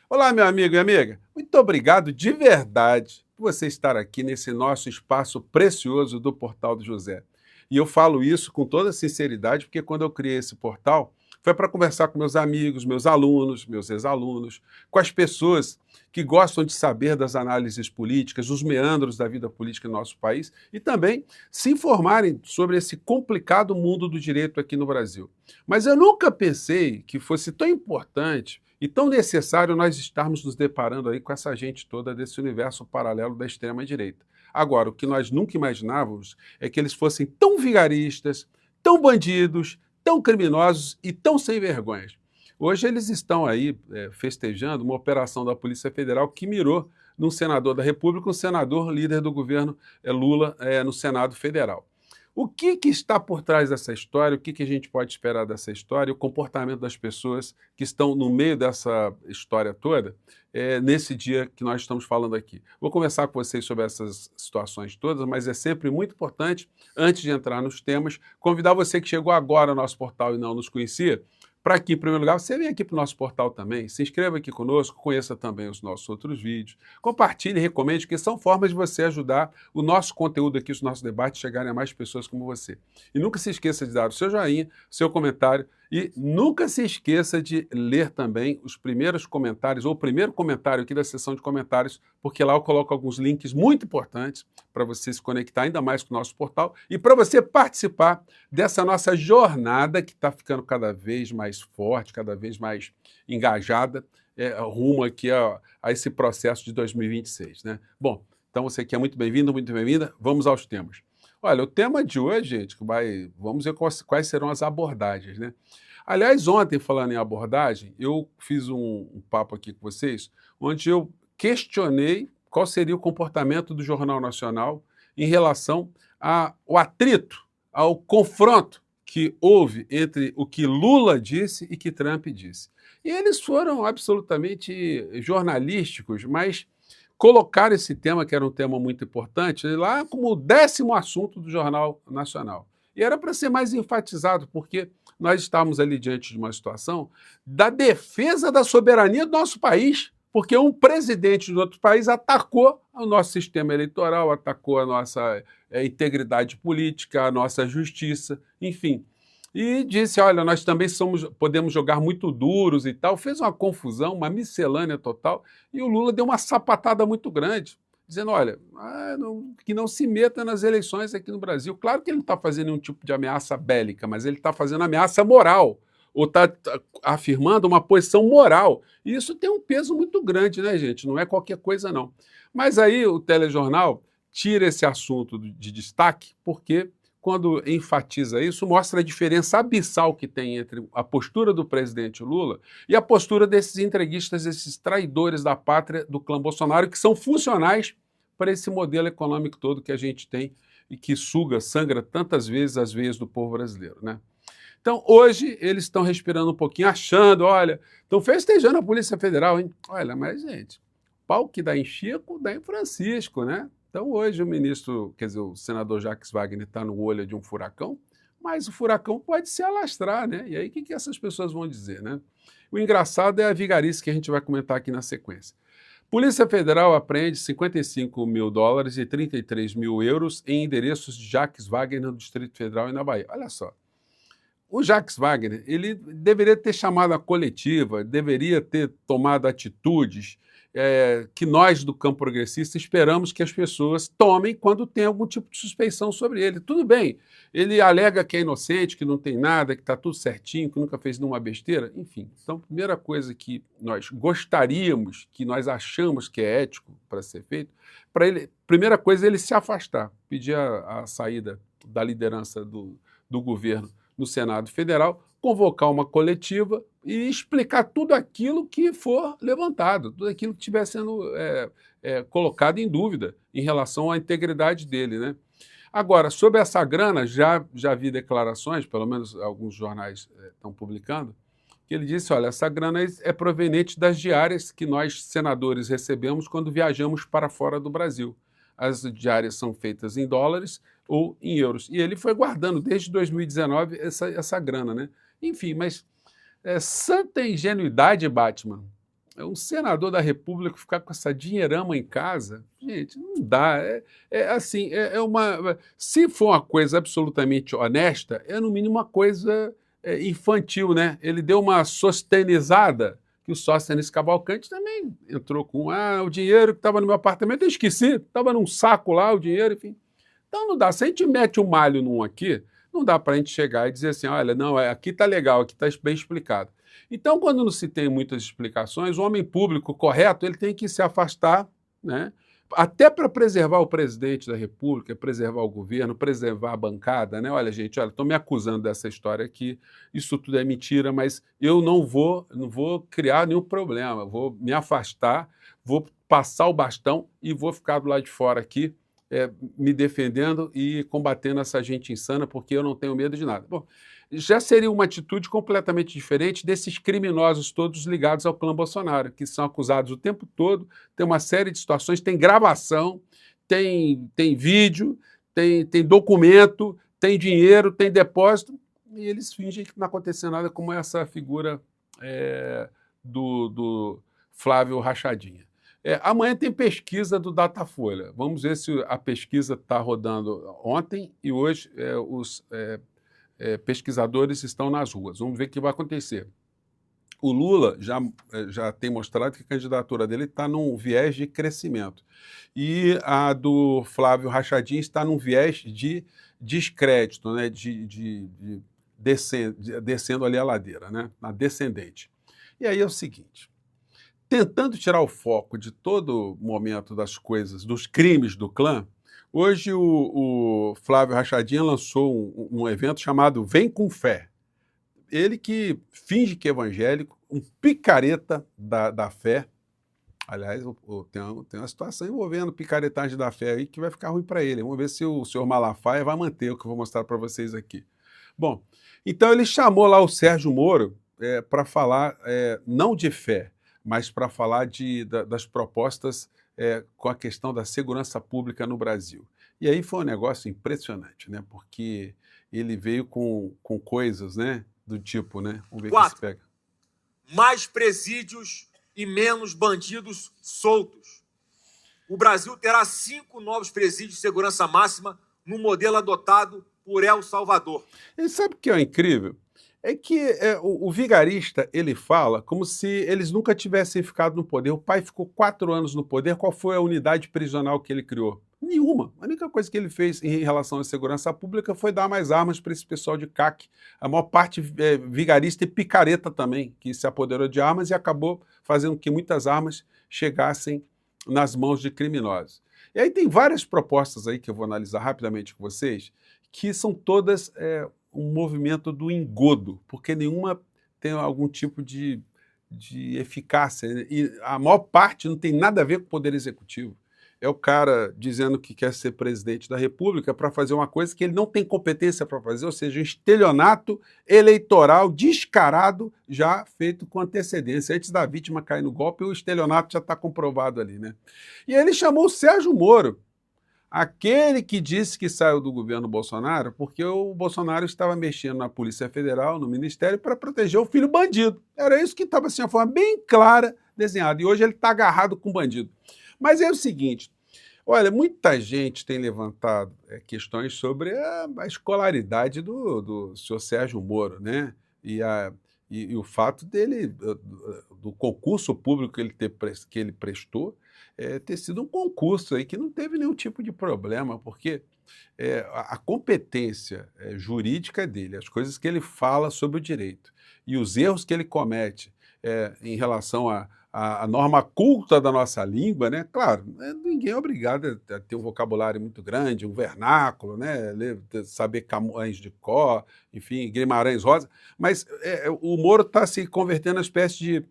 Olá, meu amigo e amiga. Muito obrigado de verdade por você estar aqui nesse nosso espaço precioso do Portal do José. E eu falo isso com toda sinceridade, porque quando eu criei esse portal, foi para conversar com meus amigos, meus alunos, meus ex-alunos, com as pessoas que gostam de saber das análises políticas, dos meandros da vida política no nosso país e também se informarem sobre esse complicado mundo do direito aqui no Brasil. Mas eu nunca pensei que fosse tão importante e tão necessário nós estarmos nos deparando aí com essa gente toda desse universo paralelo da extrema-direita. Agora, o que nós nunca imaginávamos é que eles fossem tão vigaristas, tão bandidos, tão criminosos e tão sem vergonhas. Hoje eles estão aí festejando uma operação da Polícia Federal que mirou num senador da República, um senador líder do governo Lula no Senado Federal. O que está por trás dessa história? O que a gente pode esperar dessa história? O comportamento das pessoas que estão no meio dessa história toda, nesse dia que nós estamos falando aqui. Vou conversar com vocês sobre essas situações todas, mas é sempre muito importante, antes de entrar nos temas, convidar você que chegou agora ao nosso portal e não nos conhecia, para que, em primeiro lugar, você venha aqui para o nosso portal também, se inscreva aqui conosco, conheça também os nossos outros vídeos, compartilhe e recomende, que são formas de você ajudar o nosso conteúdo aqui, os nossos debates, chegarem a mais pessoas como você. E nunca se esqueça de dar o seu joinha, o seu comentário, e nunca se esqueça de ler também os primeiros comentários, ou o primeiro comentário aqui da seção de comentários, porque lá eu coloco alguns links muito importantes para você se conectar ainda mais com o nosso portal e para você participar dessa nossa jornada que está ficando cada vez mais forte, cada vez mais engajada, rumo aqui a esse processo de 2026, né? Bom, então você que é muito bem-vindo, muito bem-vinda, vamos aos temas. Olha, o tema de hoje, gente, vamos ver quais serão as abordagens, né? Aliás, ontem, falando em abordagem, eu fiz um papo aqui com vocês, onde eu questionei qual seria o comportamento do Jornal Nacional em relação ao atrito, ao confronto que houve entre o que Lula disse e que Trump disse. E eles foram absolutamente jornalísticos, mas colocaram esse tema, que era um tema muito importante, lá como o 10º assunto do Jornal Nacional. E era para ser mais enfatizado, porque nós estávamos ali diante de uma situação da defesa da soberania do nosso país, porque um presidente de outro país atacou o nosso sistema eleitoral, atacou a nossa integridade política, a nossa justiça, enfim. E disse, olha, nós também podemos jogar muito duros e tal. Fez uma confusão, uma miscelânea total, e o Lula deu uma sapatada muito grande, dizendo, olha, que não se meta nas eleições aqui no Brasil. Claro que ele não está fazendo nenhum tipo de ameaça bélica, mas ele está fazendo ameaça moral, ou está afirmando uma posição moral. E isso tem um peso muito grande, né, gente? Não é qualquer coisa, não. Mas aí o telejornal tira esse assunto de destaque, porque quando enfatiza isso, mostra a diferença abissal que tem entre a postura do presidente Lula e a postura desses entreguistas, esses traidores da pátria do clã Bolsonaro, que são funcionais para esse modelo econômico todo que a gente tem e que sangra tantas vezes as veias do povo brasileiro, né? Então, hoje, eles estão respirando um pouquinho, achando, olha, estão festejando a Polícia Federal, hein? Olha, mas, gente, pau que dá em Chico, dá em Francisco, né? Então, hoje, o senador Jacques Wagner está no olho de um furacão, mas o furacão pode se alastrar, né? E aí, o que essas pessoas vão dizer, né? O engraçado é a vigarice que a gente vai comentar aqui na sequência. Polícia Federal apreende 55 mil dólares e 33 mil euros em endereços de Jacques Wagner no Distrito Federal e na Bahia. Olha só. O Jacques Wagner, ele deveria ter chamado a coletiva, deveria ter tomado atitudes que nós do campo progressista esperamos que as pessoas tomem quando tem algum tipo de suspeição sobre ele. Tudo bem, ele alega que é inocente, que não tem nada, que está tudo certinho, que nunca fez nenhuma besteira, enfim. Então, a primeira coisa que nós gostaríamos, que nós achamos que é ético para ser feito, primeira coisa é ele se afastar, pedir a saída da liderança do governo no Senado Federal, convocar uma coletiva e explicar tudo aquilo que for levantado, tudo aquilo que estiver sendo colocado em dúvida em relação à integridade dele, né? Agora, sobre essa grana, já vi declarações, pelo menos alguns jornais estão publicando, que ele disse, olha, essa grana é proveniente das diárias que nós, senadores, recebemos quando viajamos para fora do Brasil. As diárias são feitas em dólares ou em euros. E ele foi guardando desde 2019 essa grana, né? Enfim, mas santa ingenuidade, Batman, um senador da República ficar com essa dinheirama em casa, gente, não dá. Assim, se for uma coisa absolutamente honesta, é no mínimo uma coisa infantil, né? Ele deu uma sostenizada, que o Sóstenes Cavalcante também entrou com o dinheiro que estava no meu apartamento, eu esqueci, estava num saco lá o dinheiro, enfim. Então não dá. Se a gente mete o malho num aqui, não dá para a gente chegar e dizer assim, olha, não, aqui está legal, aqui está bem explicado. Então, quando não se tem muitas explicações, o homem público correto ele tem que se afastar, né? Até para preservar o presidente da República, preservar o governo, preservar a bancada, né? Olha, gente, olha, estão me acusando dessa história aqui, isso tudo é mentira, mas eu não vou criar nenhum problema, vou me afastar, vou passar o bastão e vou ficar do lado de fora aqui, me defendendo e combatendo essa gente insana, porque eu não tenho medo de nada. Bom, já seria uma atitude completamente diferente desses criminosos todos ligados ao clã Bolsonaro, que são acusados o tempo todo, tem uma série de situações, tem gravação, tem vídeo, tem documento, tem dinheiro, tem depósito, e eles fingem que não aconteceu nada, como essa figura do Flávio Rachadinha. Amanhã tem pesquisa do Datafolha. Vamos ver se a pesquisa está rodando ontem e hoje os pesquisadores estão nas ruas. Vamos ver o que vai acontecer. O Lula já tem mostrado que a candidatura dele está num viés de crescimento. E a do Flávio Rachadinha está num viés de descrédito, né? Descendo ali a ladeira, né? Na descendente. E aí é o seguinte... Tentando tirar o foco de todo momento das coisas, dos crimes do clã, hoje o Flávio Rachadinha lançou um evento chamado Vem com Fé. Ele que finge que é evangélico, um picareta da fé. Aliás, tem uma situação envolvendo picaretagem da fé aí que vai ficar ruim para ele. Vamos ver se o senhor Malafaia vai manter o que eu vou mostrar para vocês aqui. Bom, então ele chamou lá o Sérgio Moro para falar não de fé, mas para falar das propostas com a questão da segurança pública no Brasil. E aí foi um negócio impressionante, né? Porque ele veio com coisas, né? Do tipo, né? Vamos ver o que se pega. Mais presídios e menos bandidos soltos. O Brasil terá 5 novos presídios de segurança máxima no modelo adotado por El Salvador. E sabe o que é incrível? É que o vigarista, ele fala como se eles nunca tivessem ficado no poder. O pai ficou 4 anos no poder, qual foi a unidade prisional que ele criou? Nenhuma. A única coisa que ele fez em relação à segurança pública foi dar mais armas para esse pessoal de CAC. A maior parte vigarista e picareta também, que se apoderou de armas e acabou fazendo com que muitas armas chegassem nas mãos de criminosos. E aí tem várias propostas aí que eu vou analisar rapidamente com vocês, que são todas... um movimento do engodo, porque nenhuma tem algum tipo de eficácia. E a maior parte não tem nada a ver com o Poder Executivo. É o cara dizendo que quer ser presidente da República para fazer uma coisa que ele não tem competência para fazer, ou seja, um estelionato eleitoral descarado já feito com antecedência. Antes da vítima cair no golpe, o estelionato já está comprovado ali, né? E aí ele chamou o Sérgio Moro, aquele que disse que saiu do governo Bolsonaro porque o Bolsonaro estava mexendo na Polícia Federal, no Ministério, para proteger o filho bandido. Era isso que estava assim, de uma forma bem clara desenhada. E hoje ele está agarrado com bandido. Mas é o seguinte, olha, muita gente tem levantado questões sobre a escolaridade do senhor Sérgio Moro, né? E o fato dele, do concurso público que ele prestou, ter sido um concurso aí que não teve nenhum tipo de problema, porque a competência jurídica dele, as coisas que ele fala sobre o direito e os erros que ele comete em relação à norma culta da nossa língua, né? Claro, ninguém é obrigado a ter um vocabulário muito grande, um vernáculo, né? Saber Camões de cor, enfim, Guimarães Rosa, mas o Moro está se convertendo numa espécie de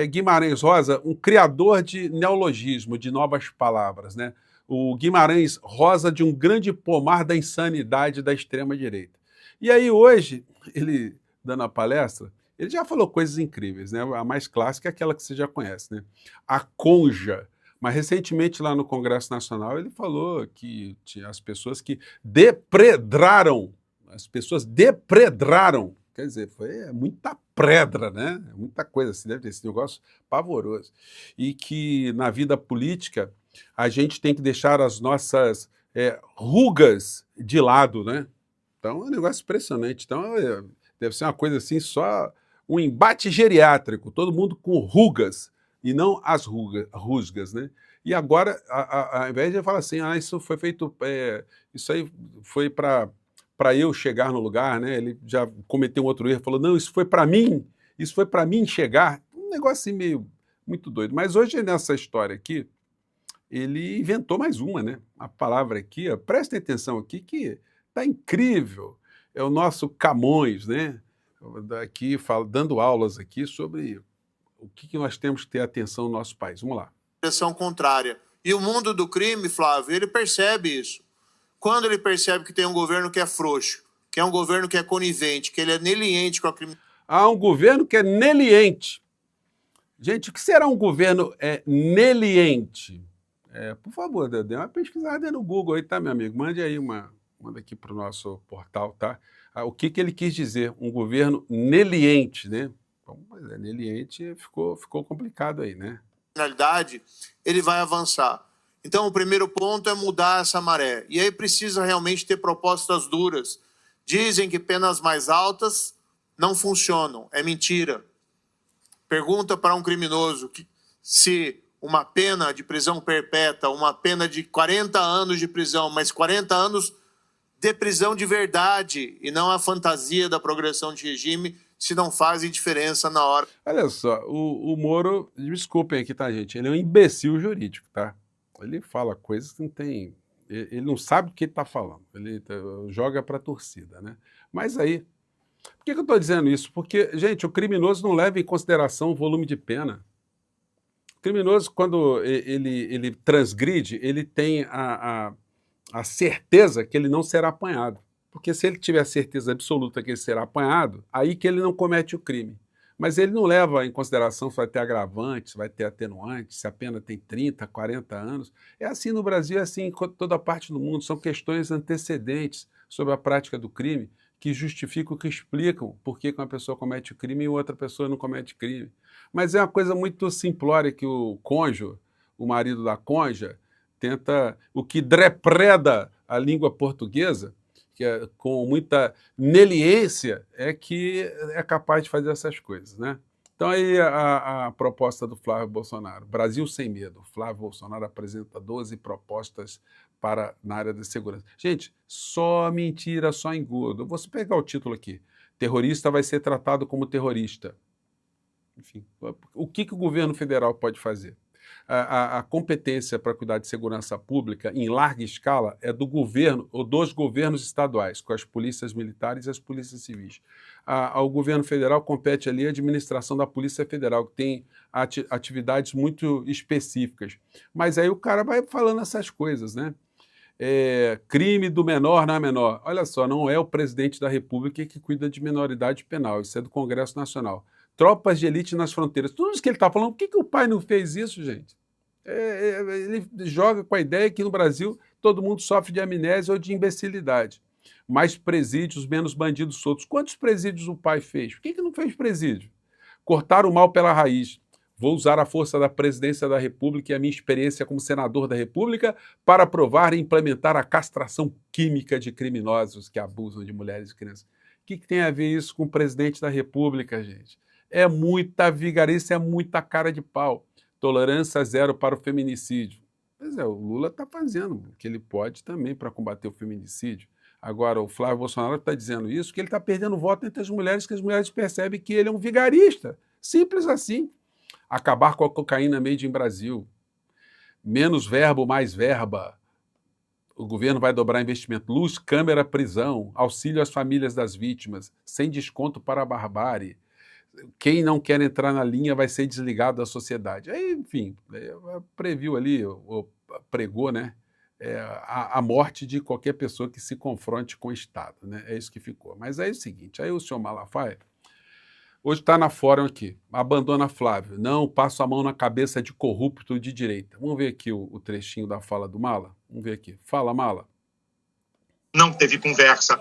Guimarães Rosa, um criador de neologismo, de novas palavras, né? O Guimarães Rosa de um grande pomar da insanidade da extrema-direita. E aí hoje, ele dando a palestra, ele já falou coisas incríveis, né? A mais clássica é aquela que você já conhece, né? A conja. Mas recentemente lá no Congresso Nacional ele falou que as pessoas que depredaram Quer dizer, foi muita pedra, né? Muita coisa assim, deve ter sido um negócio pavoroso. E que na vida política a gente tem que deixar as nossas rugas de lado, né? Então é um negócio impressionante. Então deve ser uma coisa assim, só um embate geriátrico, todo mundo com rugas e não as rusgas, né? E agora, ao invés de falar assim, isso foi feito, isso aí foi para eu chegar no lugar, né? Ele já cometeu um outro erro, falou, não, isso foi para mim chegar. Um negócio assim meio muito doido. Mas hoje, nessa história aqui, ele inventou mais uma, né? A palavra aqui, ó, prestem atenção aqui, que tá incrível. É o nosso Camões, né? Aqui, dando aulas aqui sobre o que nós temos que ter atenção no nosso país. Vamos lá. Direção contrária. E o mundo do crime, Flávio, ele percebe isso. Quando ele percebe que tem um governo que é frouxo, que é um governo que é conivente, que ele é neliente com a criminalidade. Há um governo que é neliente. Gente, o que será um governo neliente? Por favor, dê uma pesquisada no Google aí, tá, meu amigo? Mande aí manda aqui para o nosso portal, tá? O que ele quis dizer? Um governo neliente, né? Bom, mas neliente ficou complicado aí, né? Ele vai avançar. Então, o primeiro ponto é mudar essa maré. E aí precisa realmente ter propostas duras. Dizem que penas mais altas não funcionam. É mentira. Pergunta para um criminoso se uma pena de prisão perpétua, uma pena de 40 anos de prisão, mas 40 anos de prisão de verdade e não a fantasia da progressão de regime, se não fazem diferença na hora. Olha só, o Moro, desculpem aqui, tá, gente? Ele é um imbecil jurídico, tá? Ele fala coisas que não tem... Ele não sabe o que ele está falando. Ele joga para a torcida, né? Mas aí... Por que eu estou dizendo isso? Porque, gente, o criminoso não leva em consideração o volume de pena. O criminoso, quando ele transgride, ele tem a certeza que ele não será apanhado. Porque se ele tiver a certeza absoluta que ele será apanhado, aí que ele não comete o crime. Mas ele não leva em consideração se vai ter agravante, se vai ter atenuante, se a pena tem 30, 40 anos. É assim no Brasil, é assim em toda parte do mundo. São questões antecedentes sobre a prática do crime que justificam, que explicam por que uma pessoa comete o crime e outra pessoa não comete crime. Mas é uma coisa muito simplória que o cônjuge, o marido da cônjuge, tenta, o que depreda a língua portuguesa, que é, com muita neliência, é que é capaz de fazer essas coisas, né? Então aí a proposta do Flávio Bolsonaro, Brasil sem medo. Flávio Bolsonaro apresenta 12 propostas na área da segurança. Gente, só mentira, só engodo. Vou pegar o título aqui. Terrorista vai ser tratado como terrorista. Enfim, o que o governo federal pode fazer? A competência para cuidar de segurança pública em larga escala é do governo ou dos governos estaduais, com as polícias militares e as polícias civis. Ao governo federal compete ali a administração da Polícia Federal, que tem atividades muito específicas. Mas aí o cara vai falando essas coisas, né? Crime do menor não é menor. Olha só, não é o presidente da República que cuida de minoridade penal, isso é do Congresso Nacional. Tropas de elite nas fronteiras. Tudo isso que ele está falando, por que o pai não fez isso, gente? Ele joga com a ideia que no Brasil todo mundo sofre de amnésia ou de imbecilidade. Mais presídios, menos bandidos soltos. Quantos presídios o pai fez? Por que não fez presídio? Cortar o mal pela raiz. Vou usar a força da presidência da República e a minha experiência como senador da República para aprovar e implementar a castração química de criminosos que abusam de mulheres e crianças. O que tem a ver isso com o presidente da República, gente? É muita vigarice, é muita cara de pau. Tolerância zero para o feminicídio. Pois é, o Lula está fazendo o que ele pode também para combater o feminicídio. Agora, o Flávio Bolsonaro está dizendo isso, que ele está perdendo voto entre as mulheres, que as mulheres percebem que ele é um vigarista. Simples assim. Acabar com a cocaína made in Brasil. Menos verbo, mais verba. O governo vai dobrar investimento. Luz, câmera, prisão. Auxílio às famílias das vítimas. Sem desconto para a barbárie. Quem não quer entrar na linha vai ser desligado da sociedade. Aí, enfim, previu ali, ou pregou, né, a morte de qualquer pessoa que se confronte com o Estado, né? É isso que ficou. Mas aí é o seguinte, aí o senhor Malafaia, hoje está na fórum aqui, abandona Flávio, não, passo a mão na cabeça de corrupto de direita. Vamos ver aqui o trechinho da fala do Mala? Vamos ver aqui. Fala, Mala. não teve conversa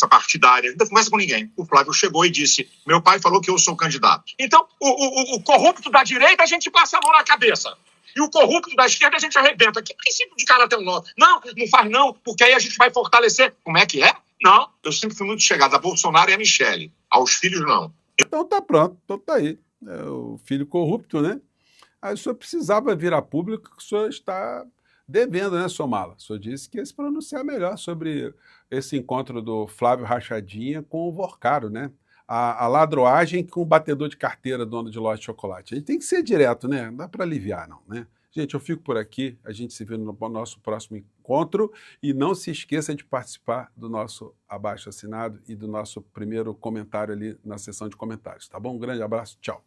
partidária, não teve conversa com ninguém. O Flávio chegou e disse, meu pai falou que eu sou candidato. Então, o corrupto da direita, a gente passa a mão na cabeça. E o corrupto da esquerda, a gente arrebenta. Que princípio de caráter nosso? Não, não faz não, porque aí a gente vai fortalecer. Como é que é? Não, eu sempre fui muito chegado a Bolsonaro e a Michele. Aos filhos, não. Então tá pronto, então tá aí. É o filho corrupto, né? Aí o senhor precisava vir a público que o senhor está devendo, né, senhor Mala? O senhor disse que ia se pronunciar melhor sobre esse encontro do Flávio Rachadinha com o Vorcaro, né? A ladroagem com o batedor de carteira, dono de loja de chocolate. A gente tem que ser direto, né? Não dá para aliviar, não, né? Gente, eu fico por aqui, a gente se vê no nosso próximo encontro e não se esqueça de participar do nosso abaixo-assinado e do nosso primeiro comentário ali na seção de comentários, tá bom? Um grande abraço, tchau.